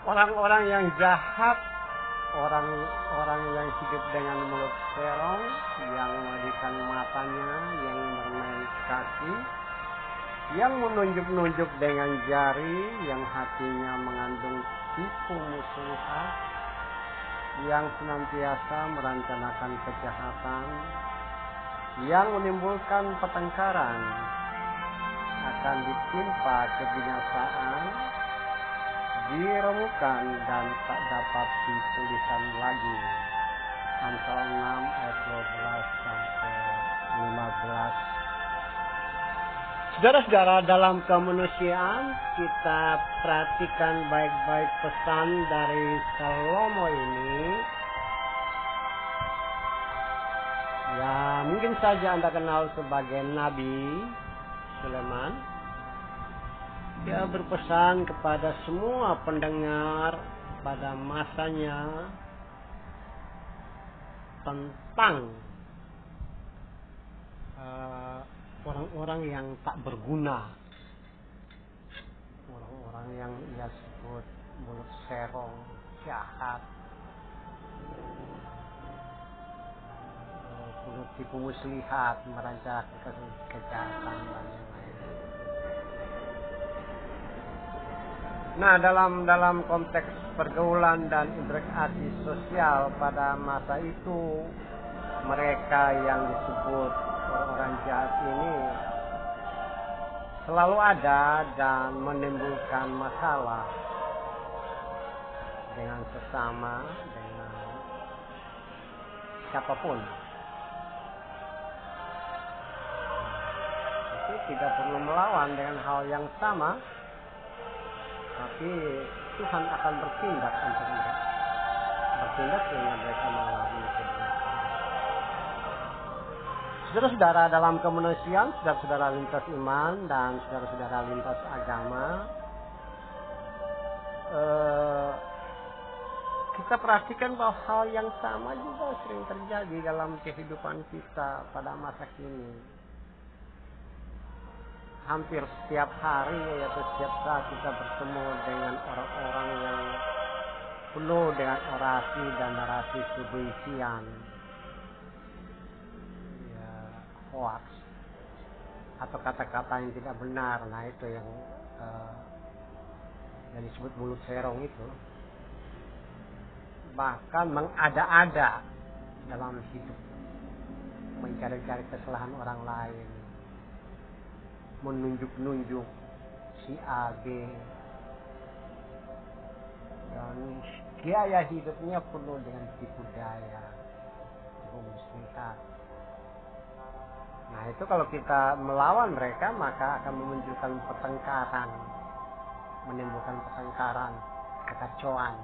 orang-orang yang jahat, orang-orang yang hidup dengan mulut serong, yang melarikan matanya, yang menaik kaki, yang menunjuk-nunjuk dengan jari, yang hatinya mengandung tipu muslihat, yang senantiasa merencanakan kejahatan, yang menimbulkan pertengkaran, akan ditimpa kebinasaan, diremukan dan tak dapat dipulihkan lagi. Amsal 6 ayat 12 sampai 15. Saudara-saudara, dalam kemanusiaan kita perhatikan baik-baik pesan dari Salomo ini. Ya, mungkin saja Anda kenal sebagai Nabi Sulaiman. Dia berpesan kepada semua pendengar pada masanya tentang orang-orang yang tak berguna, orang-orang yang ia sebut mulut serong, jahat, mulut tipu muslihat, merancang kejahatan dan yang lain. Nah, dalam konteks pergaulan dan interaksi sosial pada masa itu, mereka yang disebut orang jahat ini selalu ada dan menimbulkan masalah dengan sesama, dengan siapapun. Itu tidak perlu melawan dengan hal yang sama, tapi Tuhan akan bertindak untuk mereka. Bertindak sehingga mereka mengalami kebenaran. Saudara-saudara, dalam kemanusiaan, saudara-saudara lintas iman dan saudara-saudara lintas agama, kita perhatikan bahwa hal yang sama juga sering terjadi dalam kehidupan kita pada masa kini. Hampir setiap hari, yaitu setiap saat kita bertemu dengan orang-orang yang penuh dengan orasi dan narasi kebencian, ya, hoax, atau kata-kata yang tidak benar. Nah, itu yang disebut mulut serong itu. Bahkan mengada-ada dalam hidup, mencari-cari kesalahan orang lain, menunjuk-nunjuk si A, B, dan gaya hidupnya penuh dengan tipu daya, tipu muslihat. Nah, itu kalau kita melawan mereka, maka akan memunculkan pertengkaran, menimbulkan pertengkaran, kekacauan.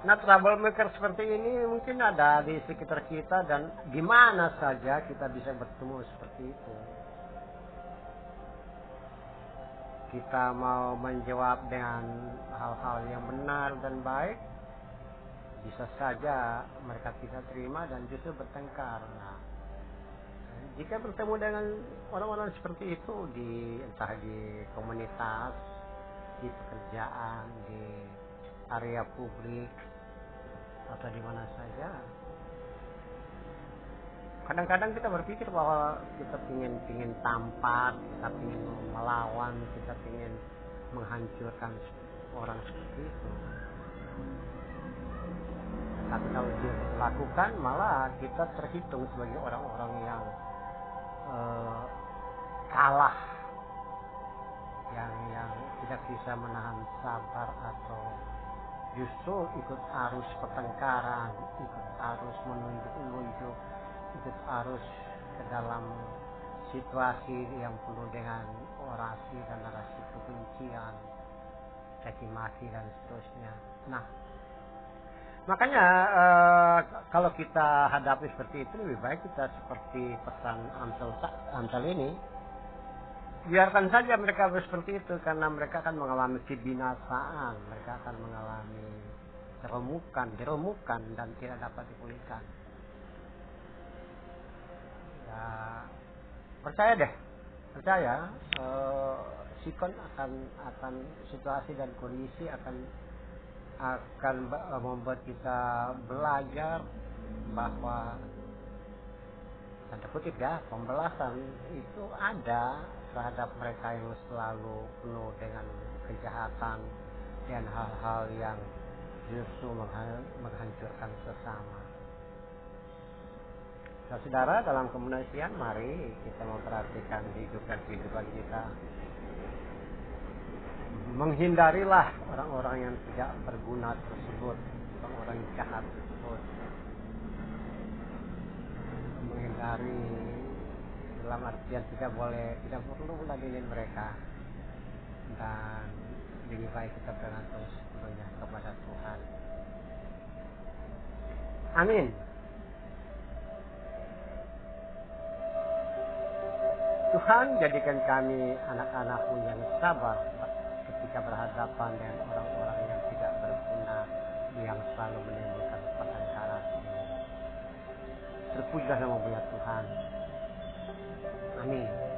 Nah, troublemaker seperti ini mungkin ada di sekitar kita dan di mana saja kita bisa bertemu seperti itu. Kita mau menjawab dengan hal-hal yang benar dan baik, bisa saja mereka tidak terima dan justru bertengkar. Nah, jika bertemu dengan orang-orang seperti itu entah di komunitas, di pekerjaan, di area publik, atau di mana saja, kadang-kadang kita berpikir bahwa kita ingin tampak, kita ingin melawan, kita ingin menghancurkan orang seperti itu. Tapi kalau dilakukan, malah kita terhitung sebagai orang-orang yang kalah, yang tidak bisa menahan sabar, atau justru ikut arus pertengkaran, ikut arus menunjuk-nunjuk, ikut arus ke dalam situasi yang penuh dengan orasi dan narasi kebencian, caci maki dan seterusnya. Nah, makanya kalau kita hadapi seperti itu, lebih baik kita seperti pesan Amsal ini, biarkan saja mereka seperti itu, karena mereka akan mengalami kebinasaan, mereka akan mengalami diremukan dan tidak dapat dipulihkan. Ya, percaya sikon, akan situasi dan kondisi akan membuat kita belajar bahwa tanda kutip ya, pembalasan itu ada terhadap mereka yang selalu penuh dengan kejahatan dan hal-hal yang justru menghancurkan sesama. Nah, saudara, dalam kemanusiaan mari kita memperhatikan kehidupan kita. Menghindarilah orang-orang yang tidak berguna tersebut, orang-orang jahat tersebut. Menghindari dalam artian tidak perlu meladeni mereka, dan lebih baik kita bergantung sepenuhnya kepada Tuhan. Amin. Tuhan, jadikan kami anak-anak-Mu yang sabar ketika berhadapan dengan orang-orang yang tidak berguna, yang selalu menimbulkan pertengkaran ini. Terpujilah nama Tuhan. Amin.